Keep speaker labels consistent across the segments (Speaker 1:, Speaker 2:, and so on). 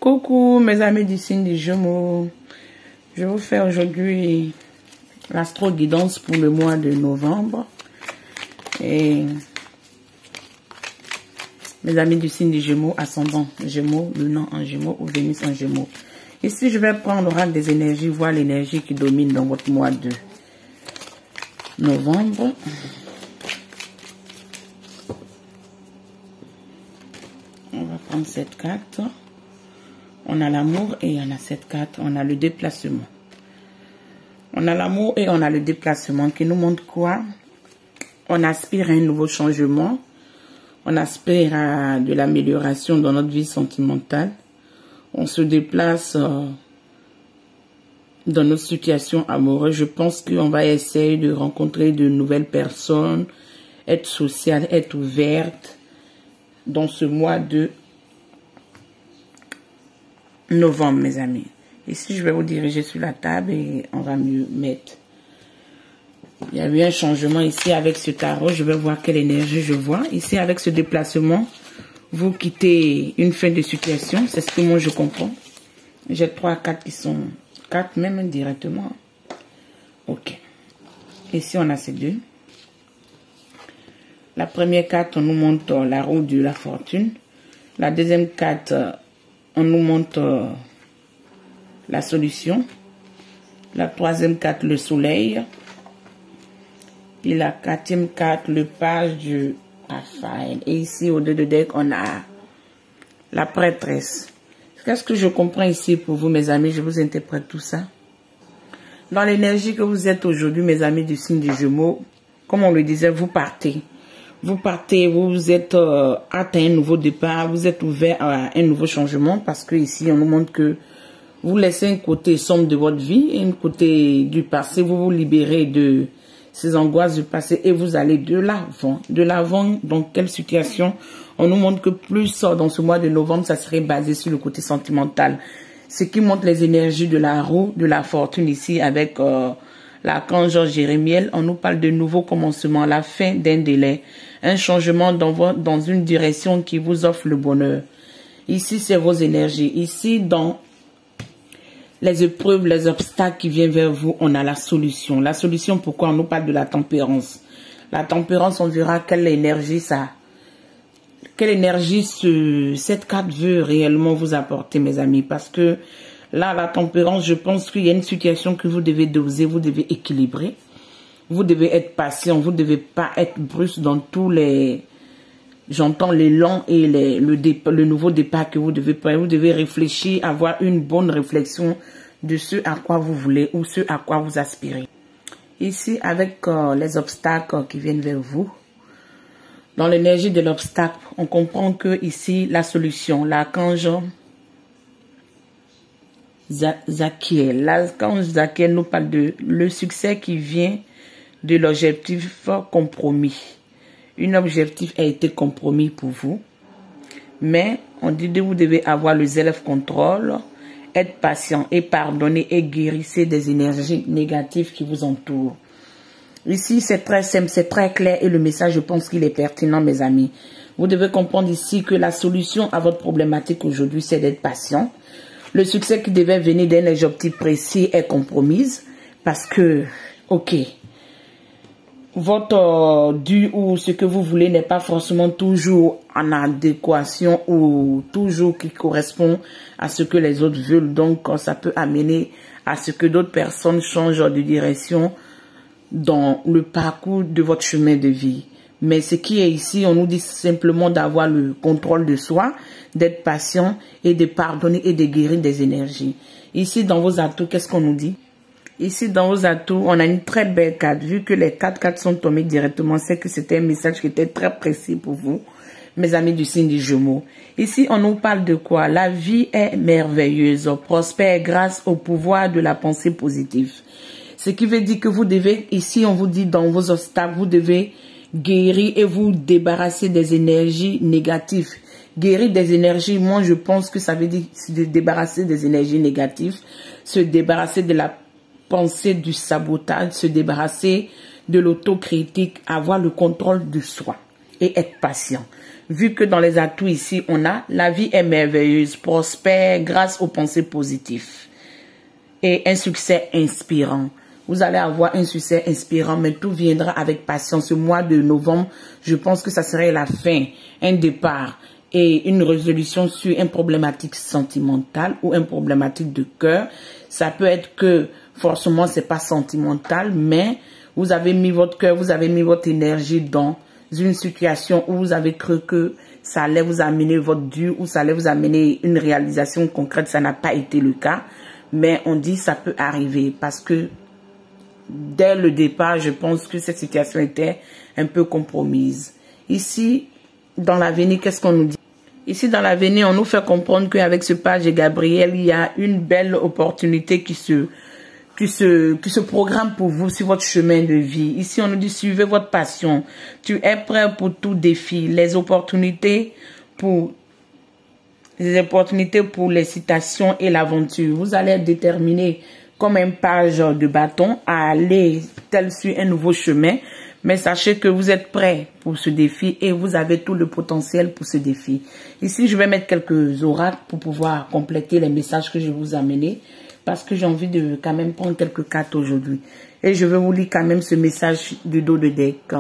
Speaker 1: Coucou mes amis du signe des Gémeaux. Je vais vous faire aujourd'hui l'astro-guidance pour le mois de novembre. Et mes amis du signe des Gémeaux, ascendant Gémeaux, Lune en Gémeaux ou Vénus en Gémeaux. Ici, je vais prendre l'oracle des énergies, voir l'énergie qui domine dans votre mois de novembre. On va prendre cette carte. On a l'amour et on a cette carte. On a le déplacement. On a l'amour et on a le déplacement qui nous montre quoi? On aspire à un nouveau changement. On aspire à de l'amélioration dans notre vie sentimentale. On se déplace dans notre situation amoureuse. Je pense qu'on va essayer de rencontrer de nouvelles personnes, être sociale, être ouverte dans ce mois de novembre, mes amis. Ici, je vais vous diriger sur la table et on va mieux mettre. Il y a eu un changement ici avec ce tarot. Je vais voir quelle énergie je vois. Ici, avec ce déplacement, vous quittez une fin de situation. C'est ce que moi, je comprends. J'ai 3 cartes qui sont 4 même directement. Ok. Ici, on a ces deux. La première carte, on nous montre la roue de la fortune. La deuxième carte, on nous montre la solution. La troisième carte, le soleil. Et la quatrième carte, le page du Raphaël. Et ici, au-dessus de deck, on a la prêtresse. Qu'est-ce que je comprends ici pour vous, mes amis? Je vous interprète tout ça. Dans l'énergie que vous êtes aujourd'hui, mes amis du signe des Gémeaux, comme on le disait, vous partez. Vous partez, vous êtes atteint un nouveau départ, vous êtes ouvert à un nouveau changement parce que ici, on nous montre que vous laissez un côté sombre de votre vie et un côté du passé, vous vous libérez de ces angoisses du passé et vous allez de l'avant. De l'avant, dans quelle situation? On nous montre que plus dans ce mois de novembre, ça serait basé sur le côté sentimental. Ce qui montre les énergies de la roue, de la fortune ici avec l'archange Jérémiel. On nous parle de nouveaux commencements, la fin d'un délai, un changement dans une direction qui vous offre le bonheur. Ici, c'est vos énergies. Ici, dans les épreuves, les obstacles qui viennent vers vous, on a la solution. La solution, pourquoi on nous parle de la tempérance? La tempérance, on verra quelle énergie ça, quelle énergie cette carte veut réellement vous apporter, mes amis. Parce que là, la tempérance, je pense qu'il y a une situation que vous devez doser, vous devez équilibrer. Vous devez être patient, vous ne devez pas être brusque dans tous les... J'entends l'élan et le nouveau départ que vous devez prendre. Vous devez réfléchir, avoir une bonne réflexion de ce à quoi vous voulez ou ce à quoi vous aspirez. Ici, avec les obstacles qui viennent vers vous, dans l'énergie de l'obstacle, on comprend que ici, la solution, l'archange Zachiel. L'archange Zachiel nous parle de le succès qui vient de l'objectif compromis. Un objectif a été compromis pour vous. Mais on dit que vous devez avoir le self-control, être patient et pardonner et guérissez des énergies négatives qui vous entourent. Ici, c'est très simple, c'est très clair et le message, je pense qu'il est pertinent, mes amis. Vous devez comprendre ici que la solution à votre problématique aujourd'hui, c'est d'être patient. Le succès qui devait venir d'un objectif précis est compromise parce que, ok, votre dû ou ce que vous voulez n'est pas forcément toujours en adéquation ou toujours qui correspond à ce que les autres veulent. Donc, ça peut amener à ce que d'autres personnes changent de direction dans le parcours de votre chemin de vie. Mais ce qui est ici, on nous dit simplement d'avoir le contrôle de soi, d'être patient et de pardonner et de guérir des énergies. Ici, dans vos atouts, qu'est-ce qu'on nous dit? Ici, dans vos atouts, on a une très belle carte. Vu que les 4 cartes sont tombées directement, c'est que c'était un message qui était très précis pour vous, mes amis du signe des Gémeaux. Ici, on nous parle de quoi? La vie est merveilleuse, prospère grâce au pouvoir de la pensée positive. Ce qui veut dire que vous devez, ici, on vous dit dans vos obstacles, vous devez guérir et vous débarrasser des énergies négatives. Guérir des énergies, moi, je pense que ça veut dire se débarrasser des énergies négatives, se débarrasser de la penser du sabotage, se débarrasser de l'autocritique, avoir le contrôle de soi et être patient. vu que dans les atouts ici, on a la vie est merveilleuse, prospère grâce aux pensées positives et un succès inspirant. Vous allez avoir un succès inspirant, mais tout viendra avec patience. Ce mois de novembre, je pense que ça serait la fin, un départ et une résolution sur une problématique sentimentale ou une problématique de cœur. Ça peut être que forcément c'est pas sentimental, mais vous avez mis votre cœur, vous avez mis votre énergie dans une situation où vous avez cru que ça allait vous amener votre dû ou ça allait vous amener une réalisation concrète. Ça n'a pas été le cas, mais on dit ça peut arriver parce que dès le départ, je pense que cette situation était un peu compromise. Ici, dans l'avenir, qu'est-ce qu'on nous dit? Ici, dans l'avenir, on nous fait comprendre qu'avec ce page de Gabriel, il y a une belle opportunité qui se programme pour vous sur votre chemin de vie. Ici, on nous dit, suivez votre passion. Tu es prêt pour tout défi. Les opportunités pour l'excitation et l'aventure. Vous allez être déterminé comme un page de bâton à aller tel sur un nouveau chemin. Mais sachez que vous êtes prêt pour ce défi et vous avez tout le potentiel pour ce défi. Ici, je vais mettre quelques oracles pour pouvoir compléter les messages que je vous ai amenés. Parce que j'ai envie de quand même prendre quelques cartes aujourd'hui. Et je vais vous lire quand même ce message du dos de deck.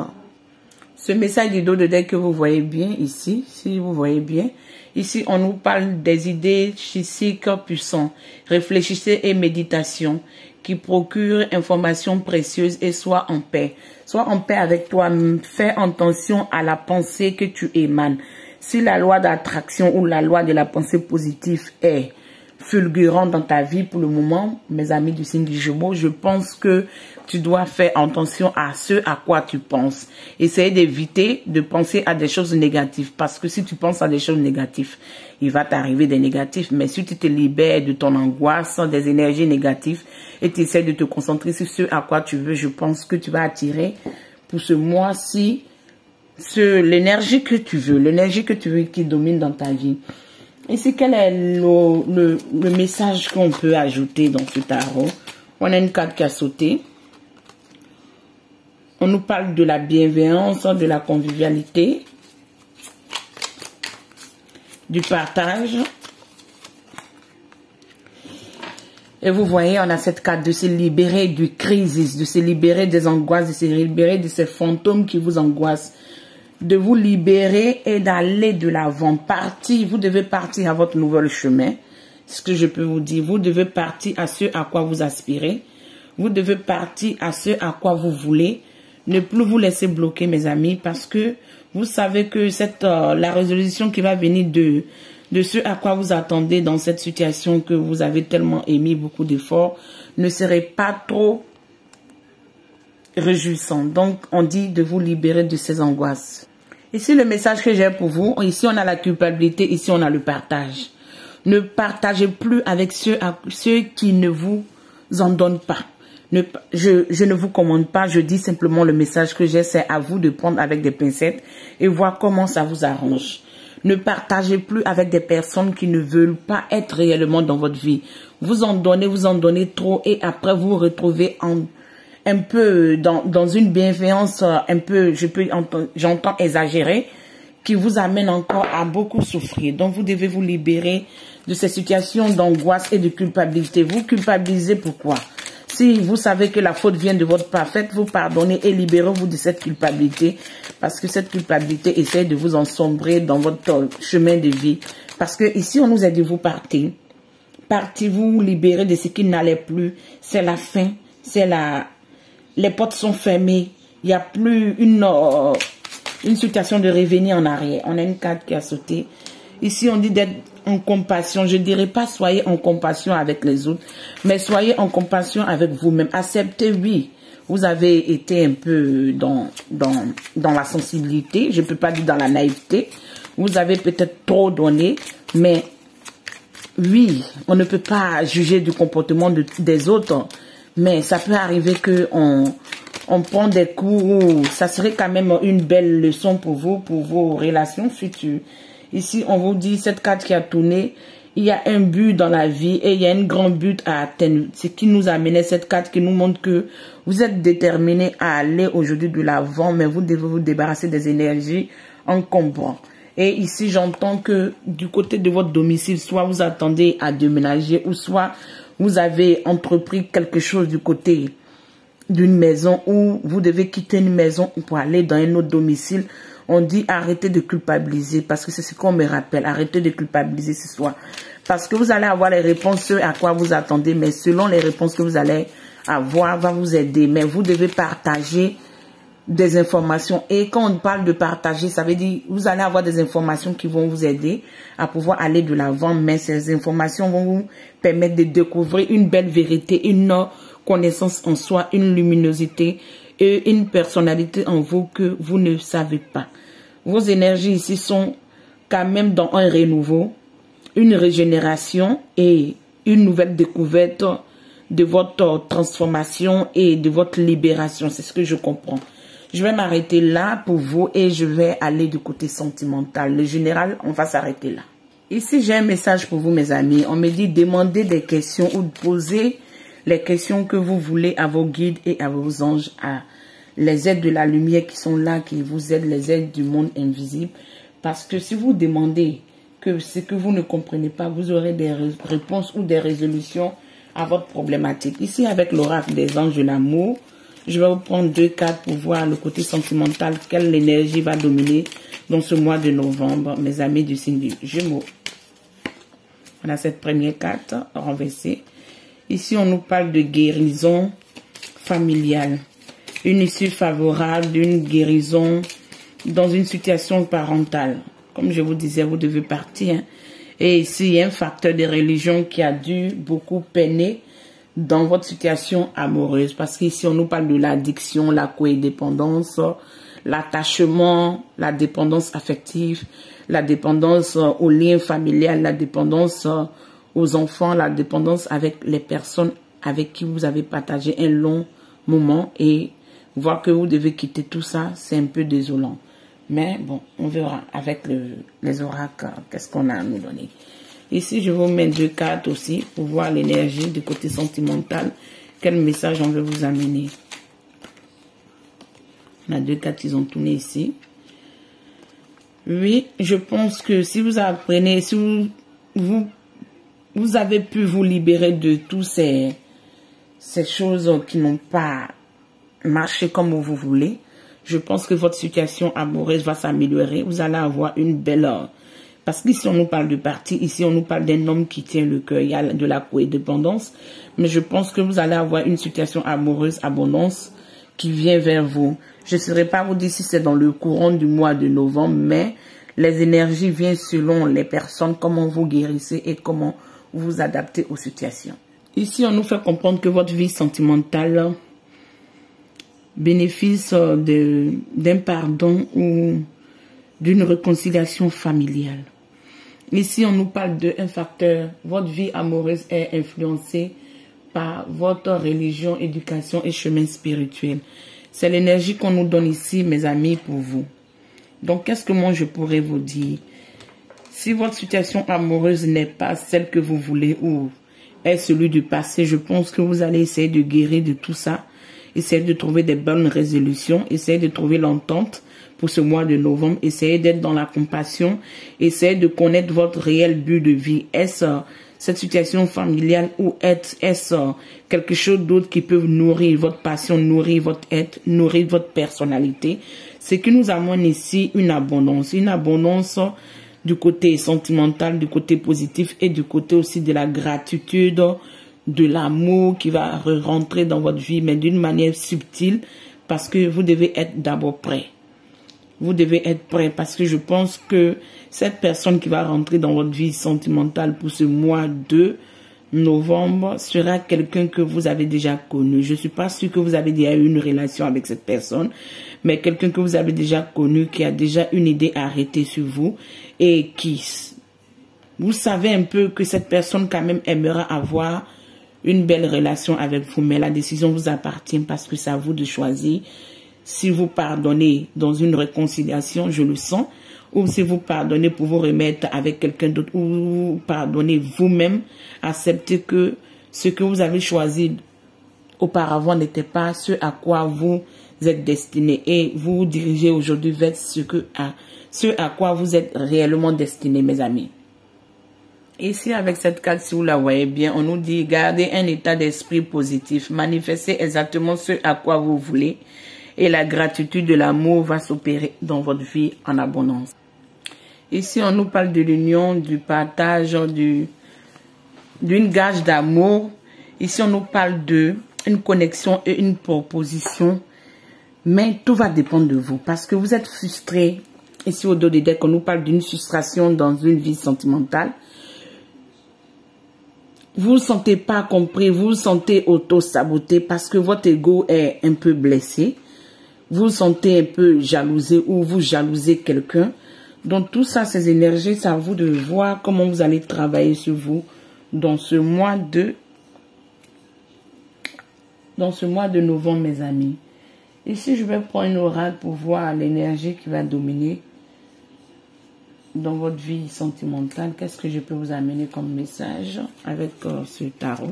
Speaker 1: Ce message du dos de deck que vous voyez bien ici, si vous voyez bien. Ici, on nous parle des idées psychiques puissantes. Réfléchissez et méditation qui procurent informations précieuses et sois en paix. Sois en paix avec toi. Fais attention à la pensée que tu émanes. Si la loi d'attraction ou la loi de la pensée positive est fulgurant dans ta vie pour le moment, mes amis du signe du Gémeaux, je pense que tu dois faire attention à ce à quoi tu penses. Essaye d'éviter de penser à des choses négatives parce que si tu penses à des choses négatives, il va t'arriver des négatifs. Mais si tu te libères de ton angoisse, des énergies négatives et tu essaies de te concentrer sur ce à quoi tu veux, je pense que tu vas attirer pour ce mois-ci l'énergie que tu veux qui domine dans ta vie. Ici, quel est le message qu'on peut ajouter dans ce tarot? On a une carte qui a sauté. On nous parle de la bienveillance, de la convivialité, du partage. Et vous voyez, on a cette carte de se libérer du crise, de se libérer des angoisses, de se libérer de ces fantômes qui vous angoissent. De vous libérer et d'aller de l'avant. Partir, vous devez partir à votre nouvel chemin. C'est ce que je peux vous dire. Vous devez partir à ce à quoi vous aspirez. Vous devez partir à ce à quoi vous voulez. Ne plus vous laisser bloquer, mes amis, parce que vous savez que la résolution qui va venir de ce à quoi vous attendez dans cette situation que vous avez tellement émis beaucoup d'efforts ne serait pas trop réjouissant. Donc, on dit de vous libérer de ces angoisses. Ici, le message que j'ai pour vous, ici, on a la culpabilité, ici, on a le partage. Ne partagez plus avec ceux qui ne vous en donnent pas. Je ne vous commande pas, je dis simplement le message que j'ai, c'est à vous de prendre avec des pincettes et voir comment ça vous arrange. Ne partagez plus avec des personnes qui ne veulent pas être réellement dans votre vie. Vous en donnez trop et après vous vous retrouvez un peu dans une bienveillance un peu, j'entends exagérer, qui vous amène encore à beaucoup souffrir. Donc vous devez vous libérer de ces situations d'angoisse et de culpabilité. Vous culpabilisez pourquoi? Si vous savez que la faute vient de votre part, faites-vous pardonner et libérez-vous de cette culpabilité. Parce que cette culpabilité essaie de vous ensombrer dans votre chemin de vie. Parce que ici, on nous a dit vous partez. Partez vous libérer de ce qui n'allait plus. C'est la fin. Les portes sont fermées. Il n'y a plus une situation de revenir en arrière. On a une carte qui a sauté. Ici, on dit d'être en compassion. Je ne dirais pas soyez en compassion avec les autres, mais soyez en compassion avec vous-même. Acceptez, oui, vous avez été un peu dans la sensibilité. Je ne peux pas dire dans la naïveté. Vous avez peut-être trop donné, mais oui, on ne peut pas juger du comportement des autres. Mais ça peut arriver qu'on prend des coups. Ça serait quand même une belle leçon pour vous, pour vos relations futures. Ici, on vous dit, cette carte qui a tourné, il y a un but dans la vie et il y a un grand but à atteindre. Ce qui nous a amené cette carte qui nous montre que vous êtes déterminé à aller aujourd'hui de l'avant, mais vous devez vous débarrasser des énergies encombrantes. Et ici, j'entends que du côté de votre domicile, soit vous attendez à déménager ou soit vous avez entrepris quelque chose du côté d'une maison ou vous devez quitter une maison pour aller dans un autre domicile. On dit arrêtez de culpabiliser parce que c'est ce qu'on me rappelle. Arrêtez de culpabiliser ce soir. Parce que vous allez avoir les réponses à quoi vous attendez, mais selon les réponses que vous allez avoir, va vous aider. Mais vous devez partager des informations. Et quand on parle de partager, ça veut dire vous allez avoir des informations qui vont vous aider à pouvoir aller de l'avant. Mais ces informations vont vous permettre de découvrir une belle vérité, une connaissance en soi, une luminosité et une personnalité en vous que vous ne savez pas. Vos énergies ici sont quand même dans un renouveau, une régénération et une nouvelle découverte de votre transformation et de votre libération. C'est ce que je comprends. Je vais m'arrêter là pour vous et je vais aller du côté sentimental. Le général, on va s'arrêter là. Ici, j'ai un message pour vous, mes amis. On me dit demandez des questions ou posez les questions que vous voulez à vos guides et à vos anges, à les aides de la lumière qui sont là, qui vous aident, les aides du monde invisible. Parce que si vous demandez que ce que vous ne comprenez pas, vous aurez des réponses ou des résolutions à votre problématique. Ici, avec l'oracle des anges de l'amour, je vais vous prendre 2 cartes pour voir le côté sentimental, quelle énergie va dominer dans ce mois de novembre, mes amis du signe du Gémeaux. On a cette première carte renversée. Ici, on nous parle de guérison familiale. Une issue favorable d'une guérison dans une situation parentale. Comme je vous disais, vous devez partir. Et ici, il y a un facteur de religion qui a dû beaucoup peiner dans votre situation amoureuse. Parce qu'ici, on nous parle de l'addiction, la codépendance, l'attachement, la dépendance affective, la dépendance au lien familial, la dépendance aux enfants, la dépendance avec les personnes avec qui vous avez partagé un long moment. Et voir que vous devez quitter tout ça, c'est un peu désolant. Mais bon, on verra avec les oracles, qu'est-ce qu'on a à nous donner. Ici, je vous mets 2 cartes aussi pour voir l'énergie du côté sentimental. Quel message on veut vous amener. On a 2 cartes, ils ont tourné ici. Oui, je pense que si vous apprenez, si vous avez pu vous libérer de toutes ces choses qui n'ont pas marché comme vous voulez, je pense que votre situation amoureuse va s'améliorer. Vous allez avoir une belle... Parce qu'ici, on nous parle de partie. Ici, on nous parle d'un homme qui tient le cœur. Il y a de la codépendance. Mais je pense que vous allez avoir une situation amoureuse, abondance, qui vient vers vous. Je ne saurais pas vous dire si c'est dans le courant du mois de novembre, mais les énergies viennent selon les personnes, comment vous guérissez et comment vous vous adaptez aux situations. Ici, on nous fait comprendre que votre vie sentimentale bénéficie d'un pardon ou d'une réconciliation familiale. Ici, on nous parle d'un facteur. Votre vie amoureuse est influencée par votre religion, éducation et chemin spirituel. C'est l'énergie qu'on nous donne ici, mes amis, pour vous. Donc, qu'est-ce que moi je pourrais vous dire? Si votre situation amoureuse n'est pas celle que vous voulez ou est celui du passé, je pense que vous allez essayer de guérir de tout ça. Essayez de trouver des bonnes résolutions. Essayez de trouver l'entente pour ce mois de novembre. Essayez d'être dans la compassion. Essayez de connaître votre réel but de vie. Est-ce cette situation familiale ou est-ce quelque chose d'autre qui peut nourrir votre passion, nourrir votre être, nourrir votre personnalité? C'est que nous avons ici une abondance du côté sentimental, du côté positif et du côté aussi de la gratitude, de l'amour qui va rentrer dans votre vie, mais d'une manière subtile, parce que vous devez être d'abord prêt. Vous devez être prêt parce que je pense que cette personne qui va rentrer dans votre vie sentimentale pour ce mois de novembre sera quelqu'un que vous avez déjà connu. Je ne suis pas sûre que vous avez déjà eu une relation avec cette personne, mais quelqu'un que vous avez déjà connu, qui a déjà une idée arrêtée sur vous et qui, vous savez un peu que cette personne quand même aimera avoir une belle relation avec vous, mais la décision vous appartient parce que c'est à vous de choisir. Si vous pardonnez dans une réconciliation, je le sens, ou si vous pardonnez pour vous remettre avec quelqu'un d'autre, ou vous pardonnez vous-même, acceptez que ce que vous avez choisi auparavant n'était pas ce à quoi vous êtes destiné et vous vous dirigez aujourd'hui vers ce à quoi vous êtes réellement destiné, mes amis. Ici, avec cette carte, si vous la voyez bien, on nous dit gardez un état d'esprit positif, manifestez exactement ce à quoi vous voulez et la gratitude de l'amour va s'opérer dans votre vie en abondance. Ici, on nous parle de l'union, du partage, d'une gage d'amour. Ici, on nous parle d'une connexion et une proposition. Mais tout va dépendre de vous parce que vous êtes frustré. Ici, au dos des decks, on nous parle d'une frustration dans une vie sentimentale. Vous ne vous sentez pas compris, vous vous sentez auto-saboté parce que votre ego est un peu blessé. Vous vous sentez un peu jalousé ou vous jalousez quelqu'un. Donc tout ça, ces énergies, c'est à vous de voir comment vous allez travailler sur vous dans ce mois de novembre, mes amis. Ici, je vais prendre une oracle pour voir l'énergie qui va dominer dans votre vie sentimentale. Qu'est-ce que je peux vous amener comme message avec ce tarot?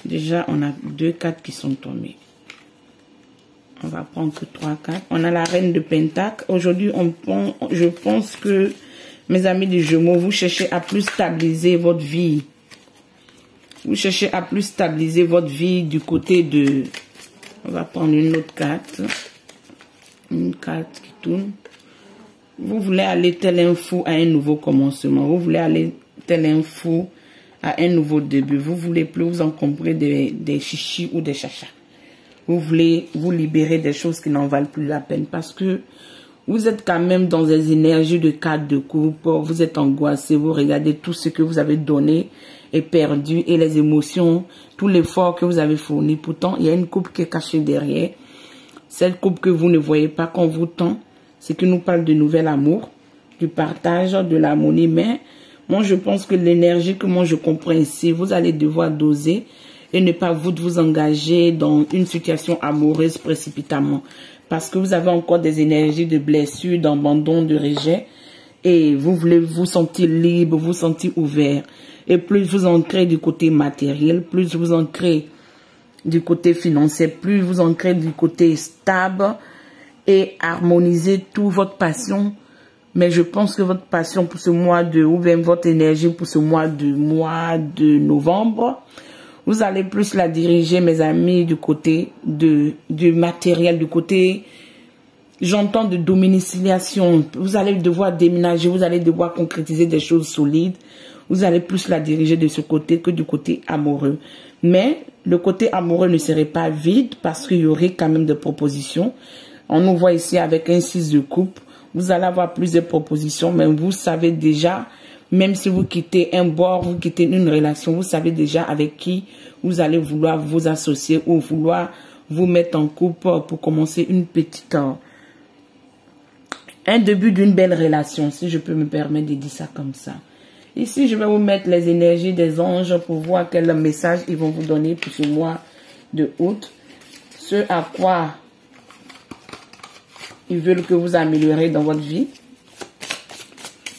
Speaker 1: Déjà, on a 2 cartes qui sont tombées. On va prendre que 3 cartes. On a la reine de Pentacle. Aujourd'hui, je pense que, mes amis des Gémeaux, vous cherchez à plus stabiliser votre vie. Vous cherchez à plus stabiliser votre vie du côté de... On va prendre une autre carte. Une carte qui tourne. Vous voulez aller tel un fou à un nouveau commencement. Vous voulez aller tel un fou à un nouveau début. Vous voulez plus vous encombrer des chichis ou des chachas. Vous voulez vous libérer des choses qui n'en valent plus la peine parce que vous êtes quand même dans des énergies de 4 de coupe. Vous êtes angoissé. Vous regardez tout ce que vous avez donné et perdu et les émotions, tout l'effort que vous avez fourni. Pourtant, il y a une coupe qui est cachée derrière. Cette coupe que vous ne voyez pas qu'on vous tend. C'est qui nous parle de nouvel amour, du partage, de l'harmonie. Mais moi, je pense que l'énergie que moi je comprends ici, vous allez devoir doser et ne pas vous engager dans une situation amoureuse précipitamment. Parce que vous avez encore des énergies de blessure, d'abandon, de rejet. Et vous voulez vous sentir libre, vous sentir ouvert. Et plus vous ancrez du côté matériel, plus vous ancrez du côté financier, plus vous ancrez du côté stable, et harmoniser toute votre passion. Mais je pense que votre passion pour ce mois ou bien votre énergie pour ce mois de novembre, vous allez plus la diriger, mes amis, du côté du matériel, du côté, j'entends, de domiciliation. Vous allez devoir déménager, vous allez devoir concrétiser des choses solides. Vous allez plus la diriger de ce côté que du côté amoureux. Mais le côté amoureux ne serait pas vide parce qu'il y aurait quand même des propositions. On nous voit ici avec un 6 de coupe. Vous allez avoir plusieurs propositions, mais vous savez déjà, même si vous quittez un bord, vous quittez une relation, vous savez déjà avec qui vous allez vouloir vous associer ou vouloir vous mettre en couple pour commencer un début d'une belle relation, si je peux me permettre de dire ça comme ça. Ici, je vais vous mettre les énergies des anges pour voir quel message ils vont vous donner pour ce mois de août. Ce à quoi ils veulent que vous améliorez dans votre vie.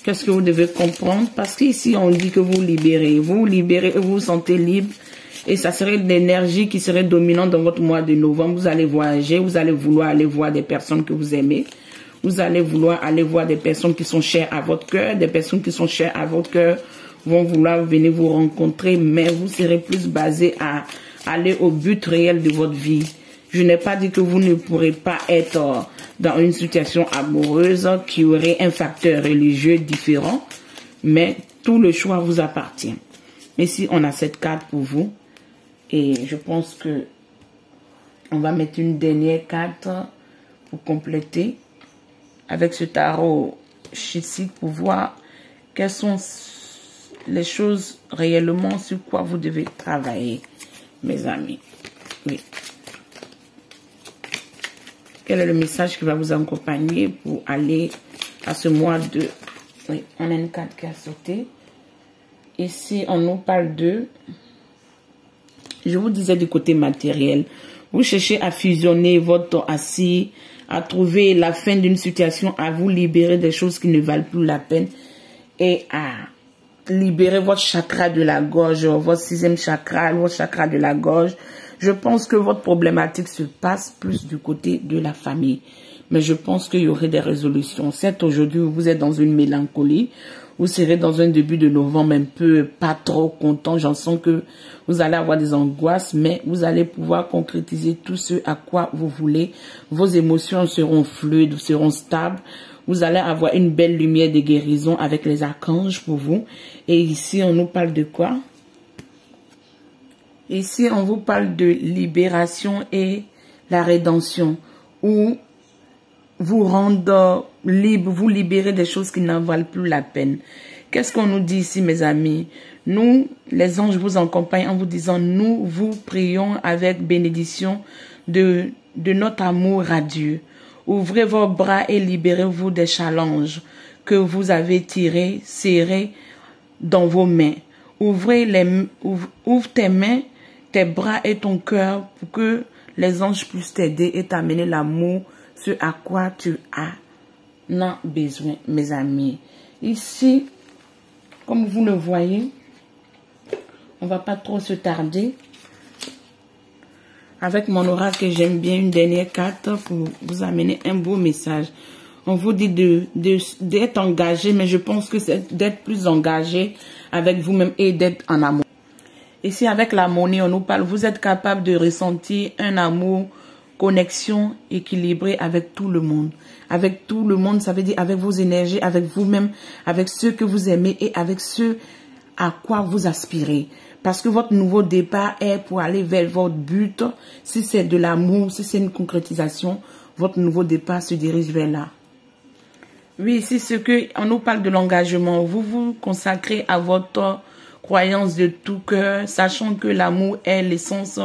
Speaker 1: Qu'est-ce que vous devez comprendre? Parce qu'ici, on dit que vous libérez. Vous libérez et vous vous sentez libre. Et ça serait l'énergie qui serait dominante dans votre mois de novembre. Vous allez voyager. Vous allez vouloir aller voir des personnes que vous aimez. Vous allez vouloir aller voir des personnes qui sont chères à votre cœur. Des personnes qui sont chères à votre cœur vont vouloir venir vous rencontrer. Mais vous serez plus basé à aller au but réel de votre vie. Je n'ai pas dit que vous ne pourrez pas être dans une situation amoureuse qui aurait un facteur religieux différent, mais tout le choix vous appartient. Ici, on a cette carte pour vous et je pense que on va mettre une dernière carte pour compléter avec ce tarot chitique pour voir quelles sont les choses réellement sur quoi vous devez travailler, mes amis. Oui. Quel est le message qui va vous accompagner pour aller à ce mois de... Oui, on a une carte qui a sauté. Ici, on nous parle de... Je vous disais du côté matériel. Vous cherchez à fusionner votre assis, à trouver la fin d'une situation, à vous libérer des choses qui ne valent plus la peine et à libérer votre chakra de la gorge, votre 6e chakra, votre chakra de la gorge, Je pense que votre problématique se passe plus du côté de la famille. Mais je pense qu'il y aurait des résolutions. Certes, aujourd'hui, vous êtes dans une mélancolie. Vous serez dans un début de novembre un peu pas trop content. J'en sens que vous allez avoir des angoisses, mais vous allez pouvoir concrétiser tout ce à quoi vous voulez. Vos émotions seront fluides, seront stables. Vous allez avoir une belle lumière de guérison avec les archanges pour vous. Et ici, on nous parle de quoi? Ici, on vous parle de libération et la rédemption, où vous rendre libre, vous libérer des choses qui n'en valent plus la peine. Qu'est-ce qu'on nous dit ici, mes amis? Nous, les anges vous accompagnent en vous disant, nous vous prions avec bénédiction de notre amour radieux. Ouvrez vos bras et libérez-vous des challenges que vous avez tirés, serrés dans vos mains. Ouvre tes mains, tes bras et ton cœur pour que les anges puissent t'aider et t'amener l'amour, ce à quoi tu as besoin, mes amis. Ici, comme vous le voyez, on va pas trop se tarder. Avec mon oracle, j'aime bien une dernière carte pour vous amener un beau message. On vous dit d'être engagé, mais je pense que c'est d'être plus engagé avec vous-même et d'être en amour. Ici, avec l'harmonie, on nous parle, vous êtes capable de ressentir un amour, connexion équilibrée avec tout le monde. Avec tout le monde, ça veut dire avec vos énergies, avec vous-même, avec ceux que vous aimez et avec ceux à quoi vous aspirez. Parce que votre nouveau départ est pour aller vers votre but. Si c'est de l'amour, si c'est une concrétisation, votre nouveau départ se dirige vers là. Oui, c'est ce que on nous parle de l'engagement. Vous vous consacrez à votre croyance de tout cœur, sachant que l'amour est l'essence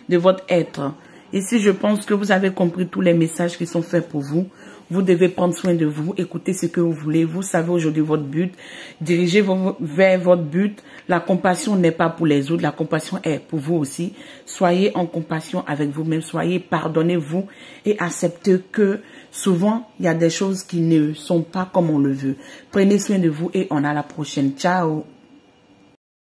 Speaker 1: de votre être. Ici, je pense que vous avez compris tous les messages qui sont faits pour vous. Vous devez prendre soin de vous, écoutez ce que vous voulez. Vous savez aujourd'hui votre but. Dirigez-vous vers votre but. La compassion n'est pas pour les autres. La compassion est pour vous aussi. Soyez en compassion avec vous-même. Soyez, pardonnez-vous et acceptez que souvent, il y a des choses qui ne sont pas comme on le veut. Prenez soin de vous et on a la prochaine. Ciao!